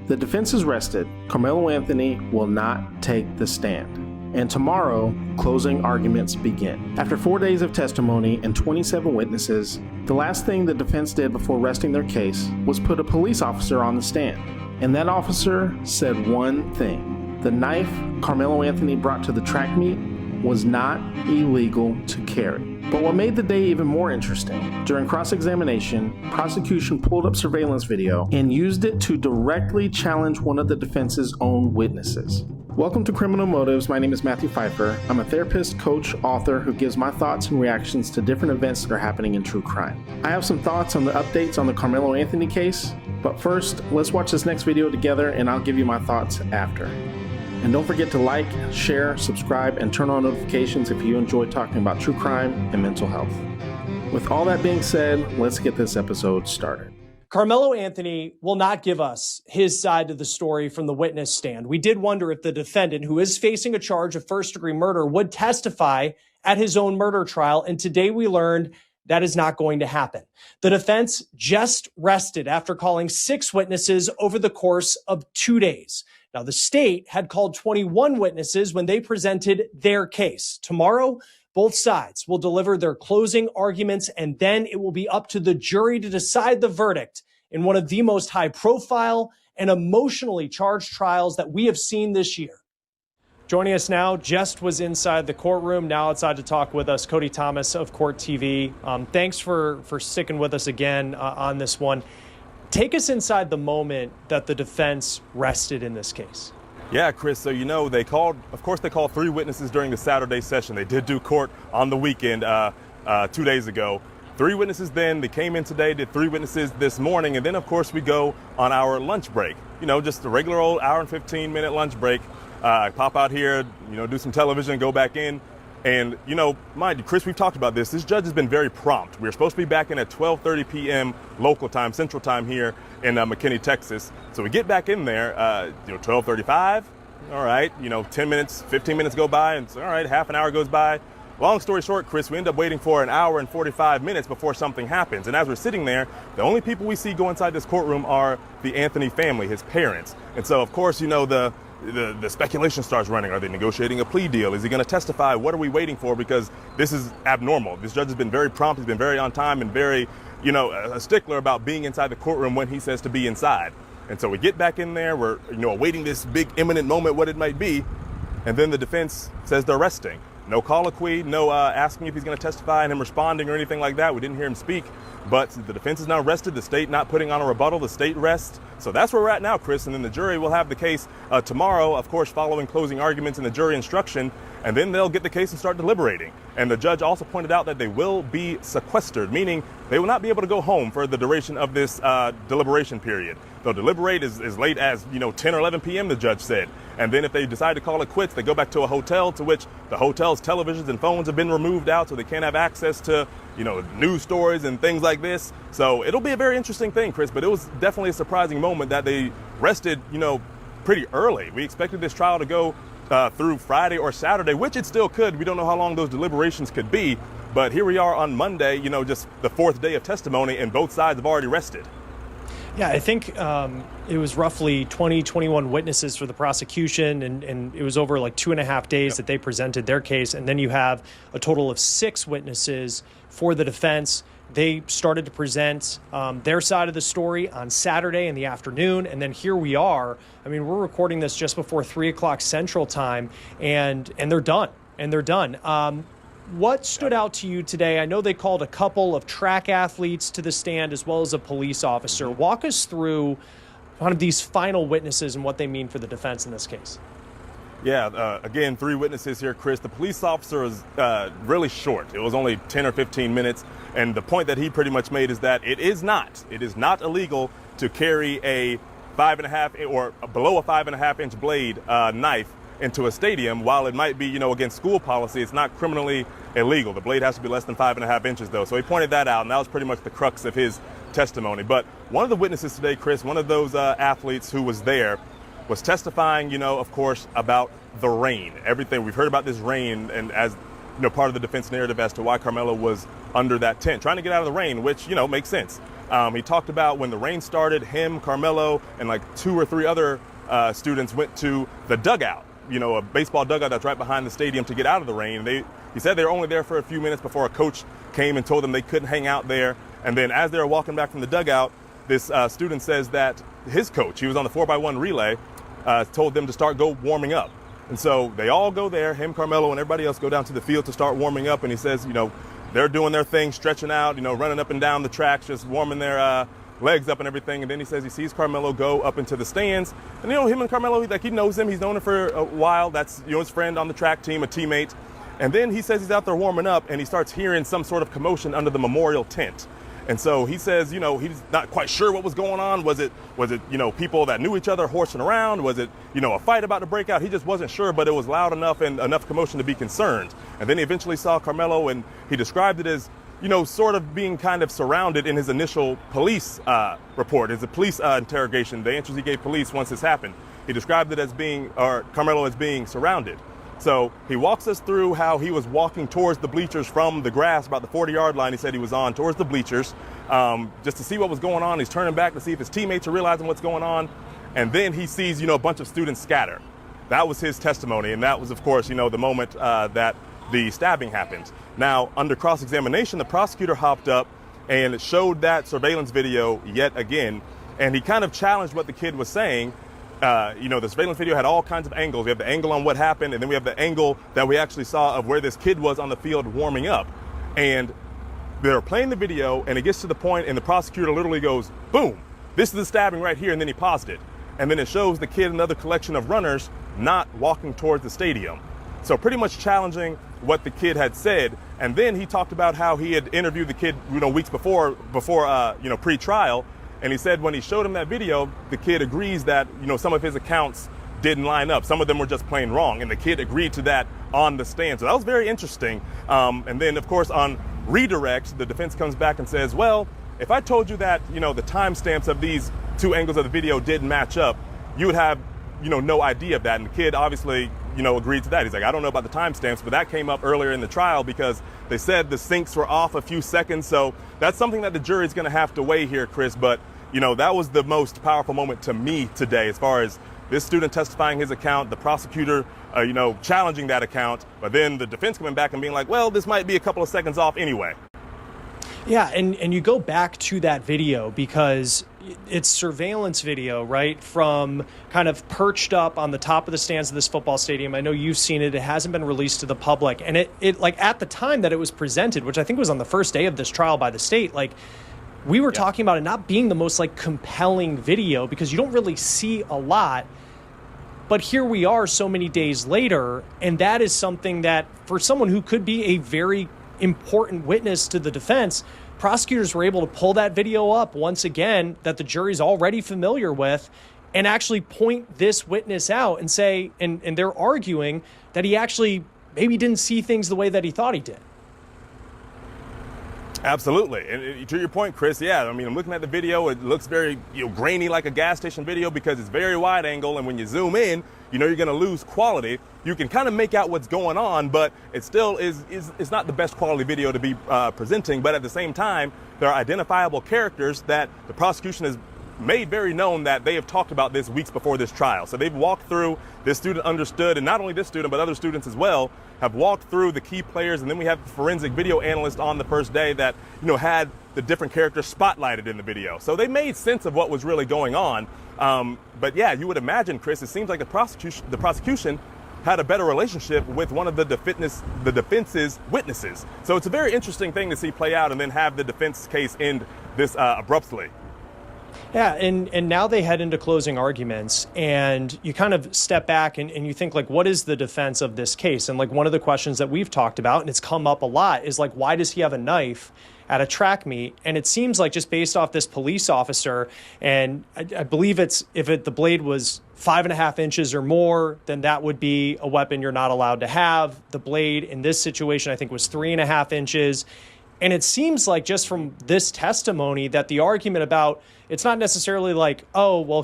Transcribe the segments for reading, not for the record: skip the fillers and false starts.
The defense is rested. Karmelo Anthony will not take the stand. And tomorrow, closing arguments begin. After 4 days of testimony and 27 witnesses, the last thing the defense did before resting their case was put a police officer on the stand. And that officer said one thing. The knife Karmelo Anthony brought to the track meet was not illegal to carry. But what made the day even more interesting, during cross-examination, prosecution pulled up surveillance video and used it to directly challenge one of the defense's own witnesses. Welcome to Criminal Motives. My name is Matt Phifer. I'm a therapist, coach, author who gives my thoughts and reactions to different events that are happening in true crime. I have some thoughts on the updates on the Karmelo Anthony case, but first, let's watch this next video together and I'll give you my thoughts after. And don't forget to like, share, subscribe, and turn on notifications if you enjoy talking about true crime and mental health. With all that being said, let's get this episode started. Karmelo Anthony will not give us his side of the story from the witness stand. We did wonder if the defendant, who is facing a charge of first-degree murder, would testify at his own murder trial, and today we learned that is not going to happen. The defense just rested after calling 6 witnesses over the course of 2 days. Now, the state had called 21 witnesses when they presented their case. Tomorrow, both sides will deliver their closing arguments, and then it will be up to the jury to decide the verdict in one of the most high-profile and emotionally charged trials that we have seen this year. Joining us now, just was inside the courtroom, now outside to talk with us, Cody Thomas of Court TV. Thanks for sticking with us again on this one. Take us inside the moment that the defense rested in this case. Yeah, Chris, so they called 3 witnesses during the Saturday session. They did do court on the weekend 2 days ago. 3 witnesses then, they came in today, did 3 witnesses this morning, and then of course we go on our lunch break. Just a regular old hour and 15-minute lunch break. Pop out here, do some television, go back in. And, mind you, Chris, we've talked about this. This judge has been very prompt. We're supposed to be back in at 12:30 p.m. local time, central time here in McKinney, Texas. So we get back in there, 12:35. All right, 10 minutes, 15 minutes go by, and all right, half an hour goes by. Long story short, Chris, we end up waiting for an hour and 45 minutes before something happens. And as we're sitting there, the only people we see go inside this courtroom are the Anthony family, his parents. And so, of course, the speculation starts running. Are they negotiating a plea deal? Is he going to testify? What are we waiting for? Because this is abnormal. This judge has been very prompt. He's been very on time and very, a stickler about being inside the courtroom when he says to be inside. And so we get back in there. We're, awaiting this big imminent moment, what it might be. And then the defense says they're resting. No colloquy, no asking if he's going to testify and him responding or anything like that. We didn't hear him speak. But the defense is now rested, the state not putting on a rebuttal, the state rests. So that's where we're at now, Chris. And then the jury will have the case tomorrow, of course, following closing arguments and the jury instruction. And then they'll get the case and start deliberating. And the judge also pointed out that they will be sequestered, meaning they will not be able to go home for the duration of this deliberation period. They'll deliberate as late as, 10 or 11 p.m., the judge said. And then if they decide to call it quits, they go back to a hotel to which the hotel's televisions and phones have been removed out so they can't have access to, news stories and things like this. So it'll be a very interesting thing, Chris, but it was definitely a surprising moment that they rested, pretty early. We expected this trial to go through Friday or Saturday, which it still could. We don't know how long those deliberations could be, but here we are on Monday, just the 4th day of testimony, and both sides have already rested. Yeah, I think it was roughly 21 witnesses for the prosecution, and it was over like 2.5 days that they presented their case. And then you have a total of 6 witnesses for the defense. They started to present their side of the story on Saturday in the afternoon. And then here we are. I mean, we're recording this just before 3 o'clock Central Time, and they're done. What stood out to you today? I know they called a couple of track athletes to the stand as well as a police officer. Walk us through one of these final witnesses and what they mean for the defense in this case. Yeah, again, 3 witnesses here, Chris. The police officer was really short. It was only 10 or 15 minutes. And the point that he pretty much made is that it is not illegal to carry a 5.5 or below a 5.5 inch blade knife into a stadium. While it might be, against school policy, it's not criminally illegal. The blade has to be less than 5.5 inches, though. So he pointed that out, and that was pretty much the crux of his testimony. But one of the witnesses today, Chris, one of those athletes who was there, was testifying, of course, about the rain. Everything we've heard about this rain, and as part of the defense narrative as to why Karmelo was under that tent, trying to get out of the rain, which, makes sense. He talked about when the rain started, him, Karmelo, and like 2 or 3 other students went to the dugout, a baseball dugout that's right behind the stadium to get out of the rain. He said they were only there for a few minutes before a coach came and told them they couldn't hang out there. And then as they were walking back from the dugout, this student says that his coach, he was on the 4x1 relay, told them to go warming up. And so they all go there, him, Karmelo, and everybody else go down to the field to start warming up. And he says, they're doing their thing, stretching out, running up and down the tracks, just warming their legs up and everything. And then he says he sees Karmelo go up into the stands. And, him and Karmelo, he knows him. He's known him for a while. That's, his friend on the track team, a teammate. And then he says he's out there warming up and he starts hearing some sort of commotion under the memorial tent. And so he says, he's not quite sure what was going on. Was it, people that knew each other horsing around? Was it, a fight about to break out? He just wasn't sure, but it was loud enough and enough commotion to be concerned. And then he eventually saw Karmelo, and he described it as, sort of being kind of surrounded in his initial police report, his police interrogation, the answers he gave police once this happened. He described it as Karmelo as being surrounded. So he walks us through how he was walking towards the bleachers from the grass, about the 40-yard line he said he was on, towards the bleachers, just to see what was going on. He's turning back to see if his teammates are realizing what's going on. And then he sees, a bunch of students scatter. That was his testimony. And that was, of course, the moment that the stabbing happened. Now, under cross-examination, the prosecutor hopped up and showed that surveillance video yet again. And he kind of challenged what the kid was saying. The surveillance video had all kinds of angles. We have the angle on what happened, and then we have the angle that we actually saw of where this kid was on the field warming up. And they're playing the video, and it gets to the point, and the prosecutor literally goes, boom, this is the stabbing right here, and then he paused it. And then it shows the kid and another collection of runners not walking towards the stadium. So pretty much challenging what the kid had said. And then he talked about how he had interviewed the kid, weeks before pre-trial. And he said when he showed him that video, the kid agrees that, some of his accounts didn't line up. Some of them were just plain wrong. And the kid agreed to that on the stand. So that was very interesting. And then, of course, on redirect, the defense comes back and says, well, if I told you that, the timestamps of these 2 angles of the video didn't match up, you would have, no idea of that. And the kid obviously, agreed to that. He's like, I don't know about the timestamps, but that came up earlier in the trial because they said the syncs were off a few seconds. So that's something that the jury's going to have to weigh here, Chris. But, that was the most powerful moment to me today, as far as this student testifying his account, the prosecutor, challenging that account, but then the defense coming back and being like, well, this might be a couple of seconds off anyway. Yeah, and you go back to that video because it's surveillance video, right, from kind of perched up on the top of the stands of this football stadium. I know you've seen it. It hasn't been released to the public. And it like at the time that it was presented, which I think was on the first day of this trial by the state, we were talking about it not being the most compelling video because you don't really see a lot. But here we are so many days later, and that is something that for someone who could be a very important witness to the defense, prosecutors were able to pull that video up once again that the jury's already familiar with and actually point this witness out and say, and they're arguing that he actually maybe didn't see things the way that he thought he did. Absolutely. And to your point, Chris, I'm looking at the video. It looks very grainy, like a gas station video because it's very wide angle. And when you zoom in, you're going to lose quality. You can kind of make out what's going on, but it still is not the best quality video to be presenting. But at the same time, there are identifiable characters that the prosecution has made very known that they have talked about this weeks before this trial. So they've walked through, this student understood, and not only this student, but other students as well, have walked through the key players. And then we have the forensic video analyst on the first day that, had the different characters spotlighted in the video. So they made sense of what was really going on. But yeah, you would imagine, Chris, it seems like the prosecution had a better relationship with one of the defense's witnesses. So it's a very interesting thing to see play out and then have the defense case end this abruptly. Yeah, and now they head into closing arguments, and you kind of step back and you think, what is the defense of this case? And one of the questions that we've talked about, and it's come up a lot, is why does he have a knife at a track meet? And it seems like just based off this police officer, and I believe if the blade was 5.5 inches or more, then that would be a weapon you're not allowed to have. The blade in this situation, I think, was 3.5 inches. And it seems like just from this testimony that the argument about it's not necessarily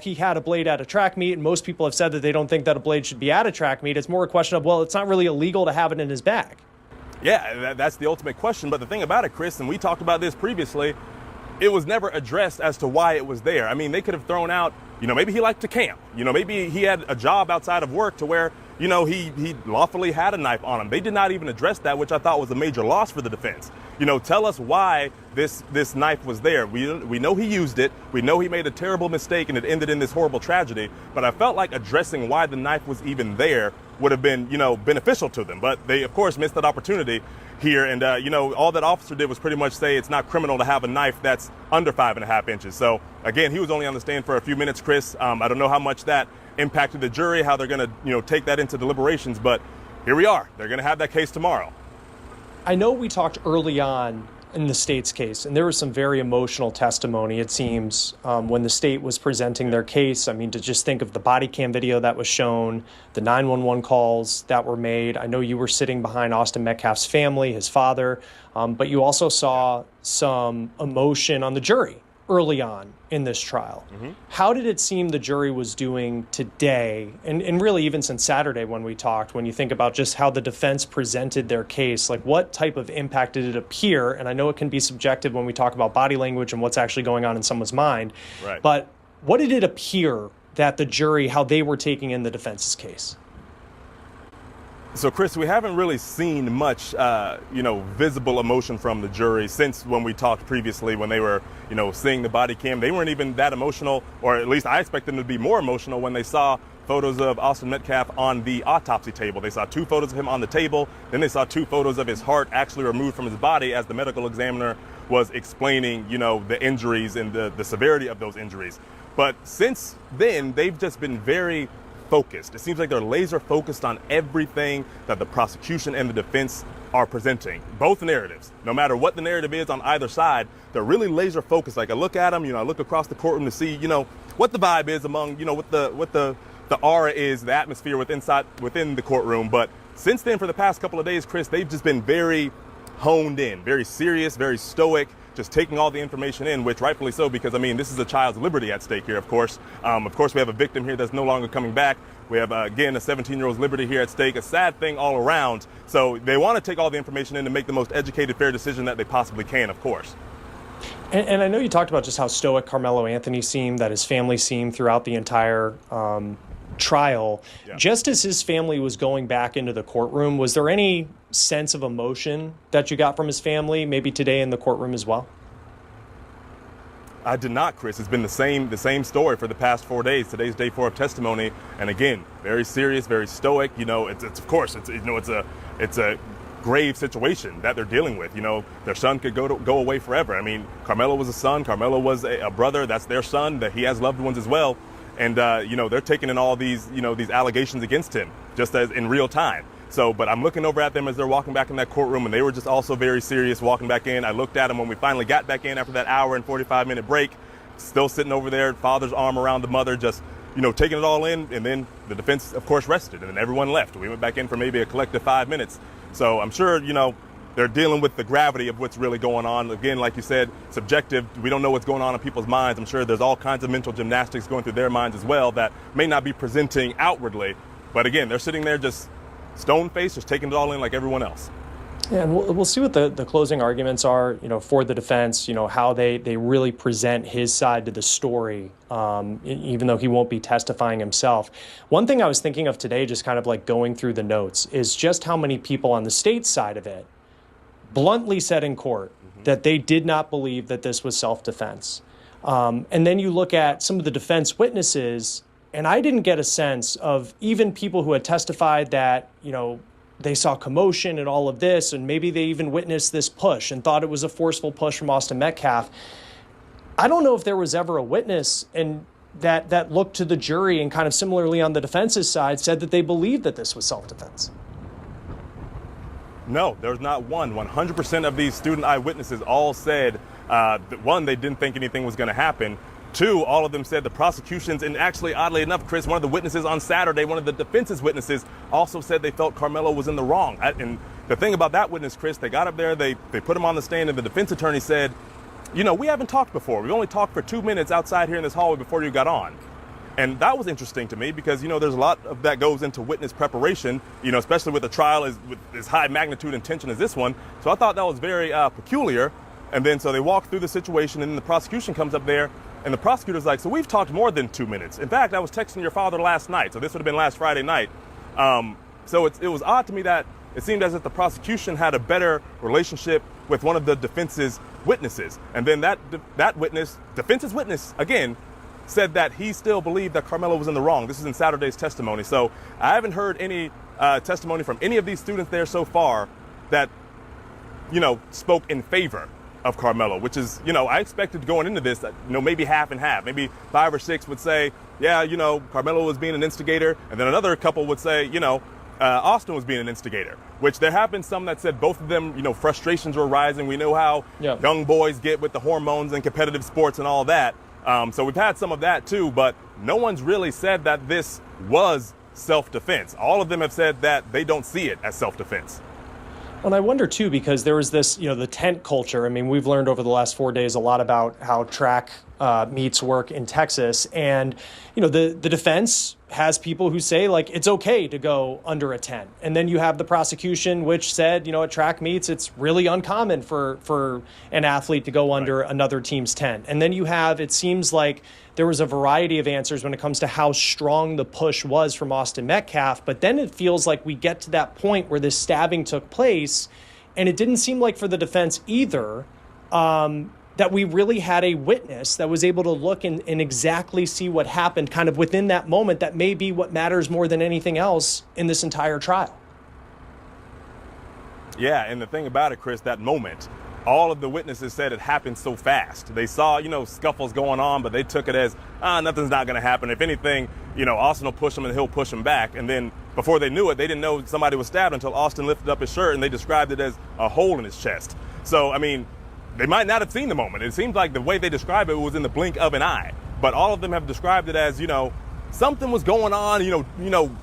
he had a blade at a track meet, and most people have said that they don't think that a blade should be at a track meet. It's more a question of, it's not really illegal to have it in his bag. Yeah, that's the ultimate question. But the thing about it, Chris, and we talked about this previously, it was never addressed as to why it was there. I mean, they could have thrown out, maybe he liked to camp. Maybe he had a job outside of work to where, he lawfully had a knife on him. They did not even address that, which I thought was a major loss for the defense. Tell us why this knife was there. We know he used it. We know he made a terrible mistake and it ended in this horrible tragedy. But I felt like addressing why the knife was even there would have been, beneficial to them. But they, of course, missed that opportunity here. And, all that officer did was pretty much say it's not criminal to have a knife that's under 5.5 inches. So, again, he was only on the stand for a few minutes, Chris. I don't know how much that impacted the jury, how they're going to, take that into deliberations. But here we are. They're going to have that case tomorrow. I know we talked early on in the state's case, and there was some very emotional testimony, it seems, when the state was presenting their case. I mean, to just think of the body cam video that was shown, the 911 calls that were made. I know you were sitting behind Austin Metcalf's family, his father, but you also saw some emotion on the jury early on in this trial. Mm-hmm. How did it seem the jury was doing today, and really even since Saturday when we talked, when you think about just how the defense presented their case, like what type of impact did it appear? And I know it can be subjective when we talk about body language and what's actually going on in someone's mind, right. But what did it appear that the jury, how they were taking in the defense's case? So, Chris, we haven't really seen much, visible emotion from the jury since when we talked previously when they were, seeing the body cam. They weren't even that emotional, or at least I expect them to be more emotional when they saw photos of Austin Metcalf on the autopsy table. They saw 2 photos of him on the table. Then they saw 2 photos of his heart actually removed from his body as the medical examiner was explaining, the injuries and the severity of those injuries. But since then, they've just been very focused. It seems like they're laser focused on everything that the prosecution and the defense are presenting, both narratives. No matter what the narrative is on either side, they're really laser focused. Like I look at them, I look across the courtroom to see, what the vibe is among, what the aura is, the atmosphere within the courtroom. But since then, for the past couple of days, Chris, they've just been very honed in, very serious, very stoic, just taking all the information in, which rightfully so, because, this is a child's liberty at stake here, of course. Of course, we have a victim here that's no longer coming back. We have, again, a 17-year-old's liberty here at stake, a sad thing all around. So they want to take all the information in to make the most educated, fair decision that they possibly can, of course. And I know you talked about just how stoic Karmelo Anthony seemed, that his family seemed throughout the entire trial. Yeah. Just as his family was going back into the courtroom, was there any sense of emotion that you got from his family, maybe today in the courtroom as well? I did not, Chris. It's been the same story for the past 4 days. Today's day 4 of testimony, and again, very serious, very stoic. It's of course, it's a grave situation that they're dealing with. Their son could go away forever. Karmelo was a son. Karmelo was a brother. That's their son. That he has loved ones as well. And, they're taking in all these, these allegations against him just as in real time. So, but I'm looking over at them as they're walking back in that courtroom, and they were just also very serious walking back in. I looked at them when we finally got back in after that hour and 45-minute break, still sitting over there, father's arm around the mother, just, taking it all in. And then the defense, of course, rested, and then everyone left. We went back in for maybe a collective 5 minutes. So I'm sure, they're dealing with the gravity of what's really going on. Again, like you said, subjective. We don't know what's going on in people's minds. I'm sure there's all kinds of mental gymnastics going through their minds as well that may not be presenting outwardly. But again, they're sitting there just stone-faced, just taking it all in like everyone else. Yeah, and we'll see what the closing arguments are, for the defense, how they really present his side to the story, even though he won't be testifying himself. One thing I was thinking of today, just kind of like going through the notes, is just how many people on the state side of it bluntly said in court that they did not believe that this was self-defense. And then you look at some of the defense witnesses, and I didn't get a sense of even people who had testified that, they saw commotion and all of this, and maybe they even witnessed this push and thought it was a forceful push from Austin Metcalf. I don't know if there was ever a witness and that looked to the jury and kind of similarly on the defense's side said that they believed that this was self-defense. No, there's not one. 100% of these student eyewitnesses all said, that one, they didn't think anything was going to happen. 2, all of them said the prosecutions, and actually, oddly enough, Chris, one of the witnesses on Saturday, one of the defense's witnesses, also said they felt Karmelo was in the wrong. And the thing about that witness, Chris, they got up there, they put him on the stand, and the defense attorney said, we haven't talked before. We've only talked for 2 minutes outside here in this hallway before you got on. And that was interesting to me because, there's a lot of that goes into witness preparation, especially with a trial with as high magnitude and tension as this one. So I thought that was very peculiar. And then so they walk through the situation, and then the prosecution comes up there, and the prosecutor's like, so we've talked more than 2 minutes. In fact, I was texting your father last night, so this would have been last Friday night. So it was odd to me that it seemed as if the prosecution had a better relationship with one of the defense's witnesses. And then that defense's witness, again, said that he still believed that Karmelo was in the wrong. This is in Saturday's testimony. So I haven't heard any testimony from any of these students there so far that, spoke in favor of Karmelo, which is, I expected going into this, maybe half and half. Maybe 5 or 6 would say, yeah, Karmelo was being an instigator. And then another couple would say, Austin was being an instigator, which there have been some that said both of them, frustrations were rising. We know how young boys get with the hormones and competitive sports and all that. So we've had some of that too, but no one's really said that this was self-defense. All of them have said that they don't see it as self-defense. And I wonder too, because there was this, the tent culture. I mean, we've learned over the last 4 days a lot about how track meets work in Texas. And, the defense has people who say, like, it's okay to go under a 10. And then you have the prosecution, which said, at track meets, it's really uncommon for an athlete to go under another team's 10. And then you have, it seems like there was a variety of answers when it comes to how strong the push was from Austin Metcalf. But then it feels like we get to that point where this stabbing took place, and it didn't seem like for the defense either, that we really had a witness that was able to look and exactly see what happened kind of within that moment. That may be what matters more than anything else in this entire trial. Yeah, and the thing about it, Chris, that moment, all of the witnesses said it happened so fast. They saw, scuffles going on, but they took it as, nothing's not going to happen. If anything, Austin will push him and he'll push him back. And then before they knew it, they didn't know somebody was stabbed until Austin lifted up his shirt and they described it as a hole in his chest. So, they might not have seen the moment. It seems like the way they describe it was in the blink of an eye. But all of them have described it as, something was going on,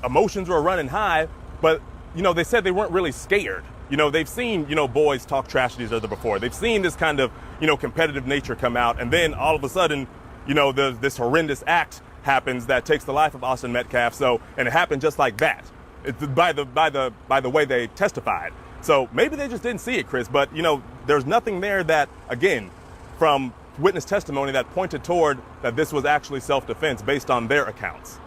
emotions were running high. But, they said they weren't really scared. They've seen, boys talk trash to each other before. They've seen this kind of, competitive nature come out. And then all of a sudden, this horrendous act happens that takes the life of Austin Metcalf. And it happened just like that. It's by the way they testified. So maybe they just didn't see it, Chris. But, there's nothing there that, again, from witness testimony that pointed toward that this was actually self-defense based on their accounts.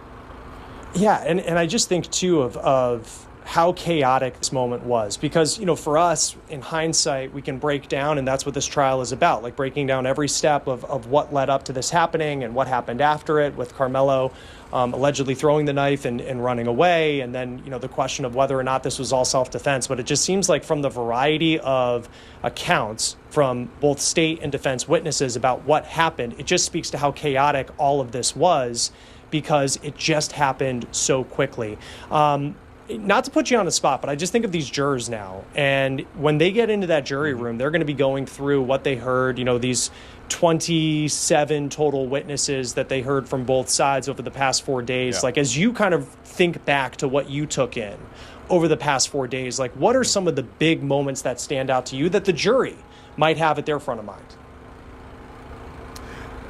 Yeah, and I just think, too, of how chaotic this moment was. Because, for us, in hindsight, we can break down, and that's what this trial is about, like breaking down every step of what led up to this happening and what happened after it, with Karmelo allegedly throwing the knife and running away, and then, the question of whether or not this was all self-defense. But it just seems like from the variety of accounts from both state and defense witnesses about what happened, it just speaks to how chaotic all of this was, because it just happened so quickly. Not to put you on the spot, but I just think of these jurors now. And when they get into that jury room, they're going to be going through what they heard, these 27 total witnesses that they heard from both sides over the past 4 days. Yeah. Like, as you kind of think back to what you took in over the past 4 days, like, what are some of the big moments that stand out to you that the jury might have at their front of mind?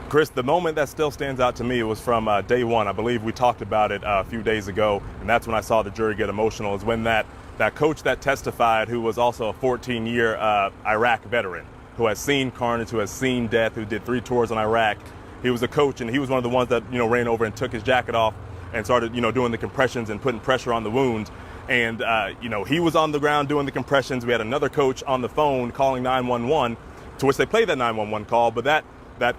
Chris, the moment that still stands out to me was from day one. I believe we talked about it a few days ago, and that's when I saw the jury get emotional, is when that coach that testified, who was also a 14-year Iraq veteran, who has seen carnage, who has seen death, who did 3 tours in Iraq. He was a coach, and he was one of the ones that, ran over and took his jacket off and started, doing the compressions and putting pressure on the wound. And, he was on the ground doing the compressions. We had another coach on the phone calling 911, to which they played that 911 call, but that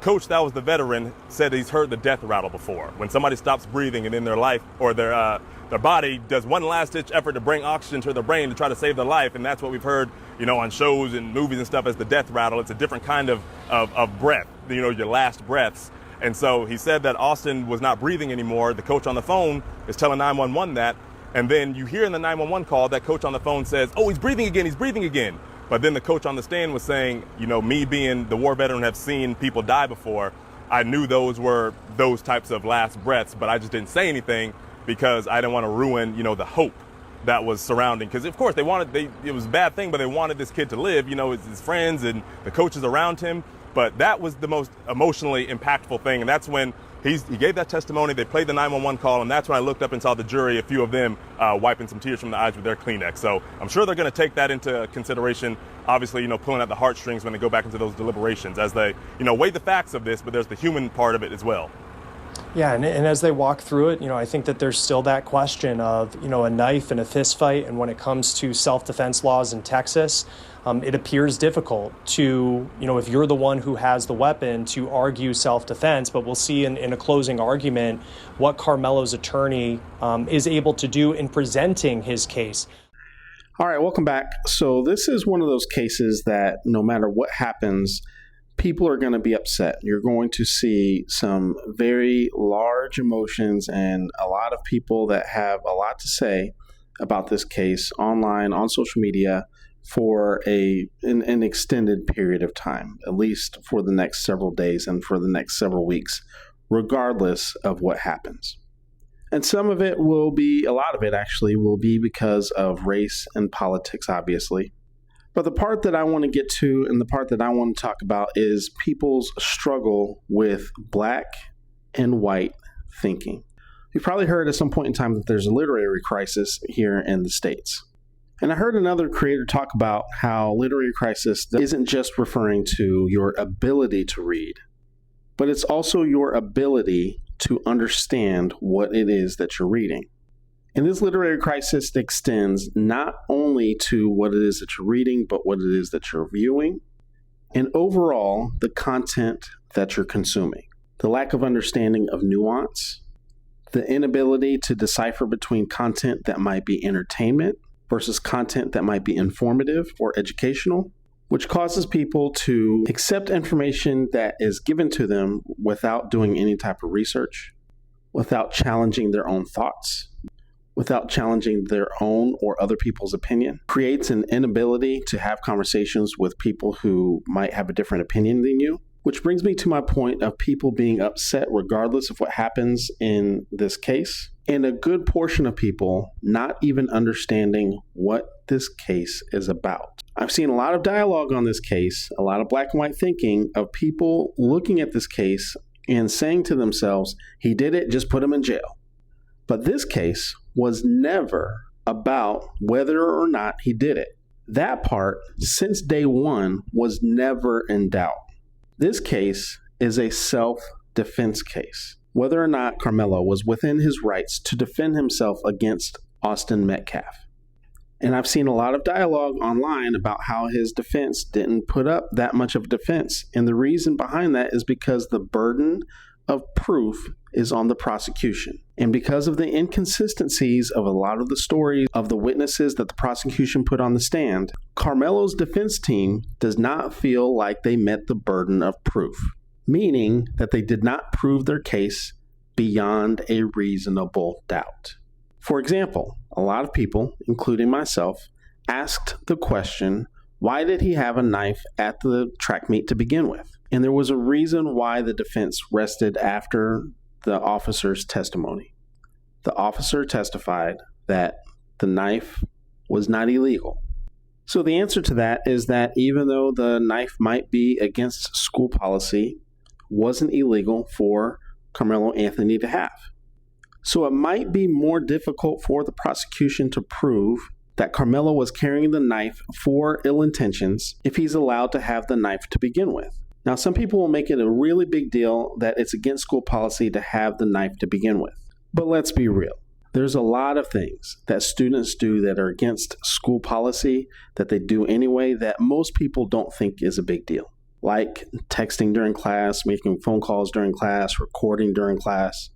coach that was the veteran said he's heard the death rattle before. When somebody stops breathing and then their life or their body does one last-ditch effort to bring oxygen to their brain to try to save their life, and that's what we've heard, on shows and movies and stuff as the death rattle. It's a different kind of breath, your last breaths. And so he said that Austin was not breathing anymore. The coach on the phone is telling 911 that, and then you hear in the 911 call that coach on the phone says, "Oh, he's breathing again." But then the coach on the stand was saying, me being the war veteran, have seen people die before. I knew those were those types of last breaths, but I just didn't say anything because I didn't want to ruin, the hope that was surrounding. Because, of course, it was a bad thing, but they wanted this kid to live, his friends and the coaches around him. But that was the most emotionally impactful thing. And that's when he gave that testimony. They played the 911 call, and that's when I looked up and saw the jury, a few of them wiping some tears from the eyes with their Kleenex. So I'm sure they're going to take that into consideration obviously, pulling at the heartstrings when they go back into those deliberations as they, weigh the facts of this, but there's the human part of it as well. Yeah, and as they walk through it, I think that there's still that question of, a knife and a fist fight. And when it comes to self-defense laws in Texas, it appears difficult to, if you're the one who has the weapon, to argue self-defense. But we'll see in a closing argument what Karmelo's attorney is able to do in presenting his case. All right, welcome back. So this is one of those cases that no matter what happens, people are going to be upset. You're going to see some very large emotions and a lot of people that have a lot to say about this case online, on social media, for an extended period of time, at least for the next several days and for the next several weeks, regardless of what happens. And some of it will be, a lot of it actually, will be because of race and politics, obviously. But the part that I want to get to and the part that I want to talk about is people's struggle with black and white thinking. You've probably heard at some point in time that there's a literary crisis here in the States. And I heard another creator talk about how literary crisis isn't just referring to your ability to read, but it's also your ability to understand what it is that you're reading. And this literary crisis extends not only to what it is that you're reading, but what it is that you're viewing, and overall, the content that you're consuming. The lack of understanding of nuance, the inability to decipher between content that might be entertainment versus content that might be informative or educational, which causes people to accept information that is given to them without doing any type of research, without challenging their own thoughts, without challenging their own or other people's opinion, creates an inability to have conversations with people who might have a different opinion than you, which brings me to my point of people being upset regardless of what happens in this case, and a good portion of people not even understanding what this case is about. I've seen a lot of dialogue on this case, a lot of black and white thinking of people looking at this case and saying to themselves, he did it, just put him in jail. But this case was never about whether or not he did it. That part, since day one, was never in doubt. This case is a self-defense case. Whether or not Karmelo was within his rights to defend himself against Austin Metcalf. And I've seen a lot of dialogue online about how his defense didn't put up that much of a defense. And the reason behind that is because the burden of proof is on the prosecution. And because of the inconsistencies of a lot of the stories of the witnesses that the prosecution put on the stand, Karmelo's defense team does not feel like they met the burden of proof, meaning that they did not prove their case beyond a reasonable doubt. For example, a lot of people, including myself, asked the question, why did he have a knife at the track meet to begin with? And there was a reason why the defense rested after the officer's testimony. The officer testified that the knife was not illegal. So the answer to that is that even though the knife might be against school policy, wasn't illegal for Karmelo Anthony to have. So it might be more difficult for the prosecution to prove that Karmelo was carrying the knife for ill intentions if he's allowed to have the knife to begin with. Now, some people will make it a really big deal that it's against school policy to have the knife to begin with. But let's be real. There's a lot of things that students do that are against school policy that they do anyway that most people don't think is a big deal. Like texting during class, making phone calls during class, recording during class.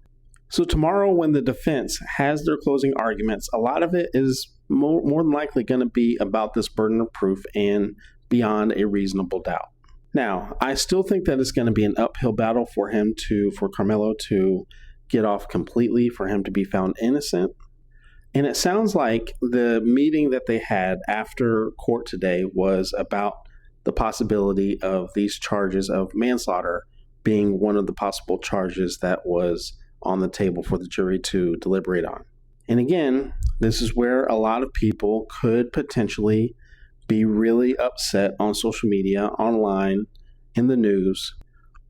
So tomorrow when the defense has their closing arguments, a lot of it is more than likely going to be about this burden of proof and beyond a reasonable doubt. Now, I still think that it's going to be an uphill battle for Karmelo to get off completely, for him to be found innocent. And it sounds like the meeting that they had after court today was about the possibility of these charges of manslaughter being one of the possible charges that was on the table for the jury to deliberate on. And again, this is where a lot of people could potentially be really upset on social media, online, in the news,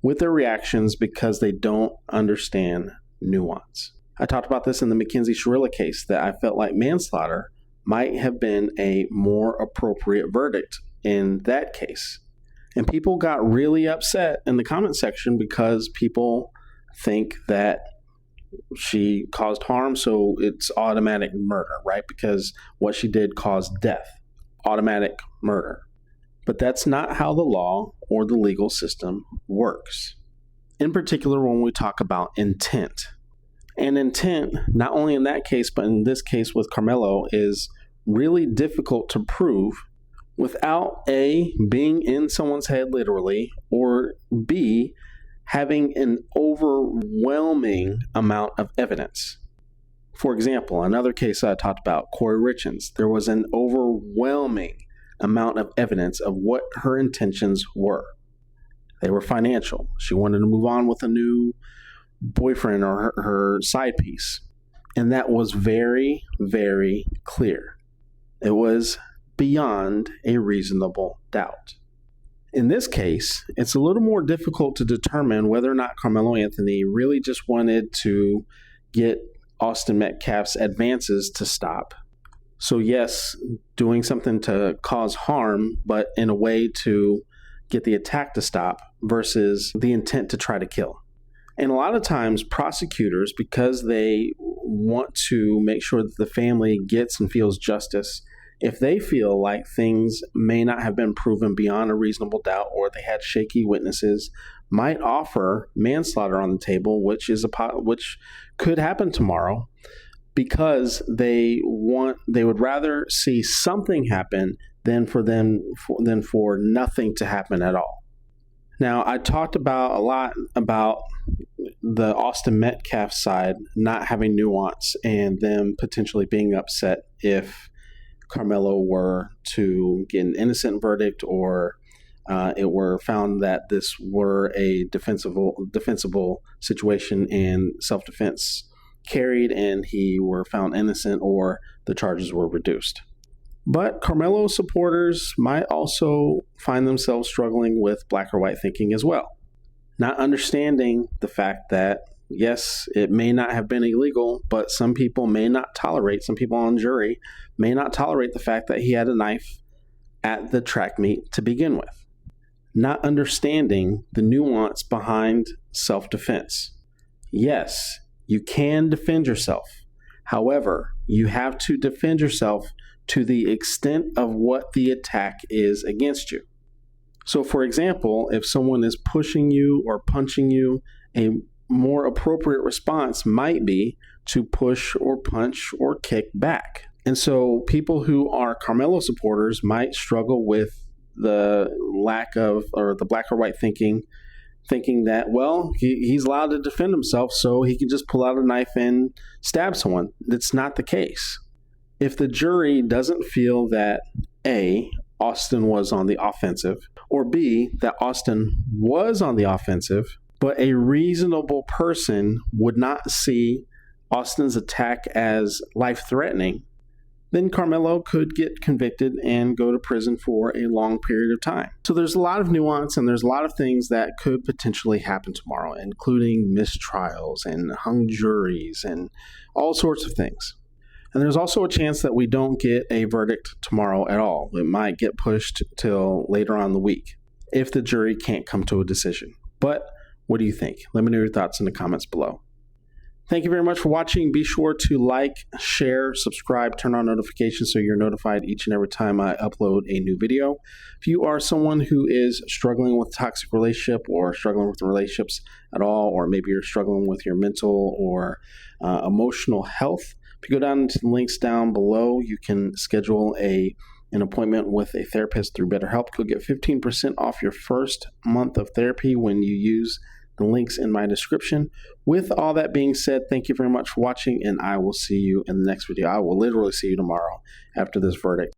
with their reactions because they don't understand nuance. I talked about this in the Mackenzie Shirilla case, that I felt like manslaughter might have been a more appropriate verdict in that case. And people got really upset in the comment section because people think that she caused harm, so it's automatic murder, right? Because what she did caused death, automatic murder. But that's not how the law or the legal system works. In particular, when we talk about intent. And intent, not only in that case, but in this case with Karmelo, is really difficult to prove without A, being in someone's head literally, or B, having an overwhelming amount of evidence. For example, another case I talked about, Corey Richens, there was an overwhelming amount of evidence of what her intentions were. They were financial. She wanted to move on with a new boyfriend or her side piece. And that was very, very clear. It was beyond a reasonable doubt. In this case, it's a little more difficult to determine whether or not Karmelo Anthony really just wanted to get Austin Metcalf's advances to stop. So yes, doing something to cause harm, but in a way to get the attack to stop versus the intent to try to kill. And a lot of times prosecutors, because they want to make sure that the family gets and feels justice, if they feel like things may not have been proven beyond a reasonable doubt or they had shaky witnesses, might offer manslaughter on the table, which could happen tomorrow, because they would rather see something happen than for nothing to happen at all. Now, I talked a lot about the Austin Metcalf side not having nuance and them potentially being upset if Karmelo were to get an innocent verdict or it were found that this were a defensible situation and self-defense carried and he were found innocent or the charges were reduced. But Karmelo supporters might also find themselves struggling with black or white thinking as well, not understanding the fact that, yes, it may not have been illegal, but some people on jury may not tolerate the fact that he had a knife at the track meet to begin with. Not understanding the nuance behind self-defense. Yes, you can defend yourself. However, you have to defend yourself to the extent of what the attack is against you. So, for example, if someone is pushing you or punching you, a more appropriate response might be to push or punch or kick back. And so people who are Karmelo supporters might struggle with the lack of, or the black or white thinking that, well, he's allowed to defend himself, so he can just pull out a knife and stab someone. That's not the case. If the jury doesn't feel that A, Austin was on the offensive, or B, that Austin was on the offensive, but a reasonable person would not see Austin's attack as life-threatening, then Karmelo could get convicted and go to prison for a long period of time. So there's a lot of nuance and there's a lot of things that could potentially happen tomorrow, including mistrials and hung juries and all sorts of things. And there's also a chance that we don't get a verdict tomorrow at all. It might get pushed till later on in the week if the jury can't come to a decision. But what do you think? Let me know your thoughts in the comments below. Thank you very much for watching. Be sure to like, share, subscribe, turn on notifications so you're notified each and every time I upload a new video. If you are someone who is struggling with a toxic relationship or struggling with relationships at all, or maybe you're struggling with your mental or emotional health, if you go down to the links down below, you can schedule an appointment with a therapist through BetterHelp. You'll get 15% off your first month of therapy when you use the links in my description. With all that being said, thank you very much for watching, and I will see you in the next video. I will literally see you tomorrow after this verdict.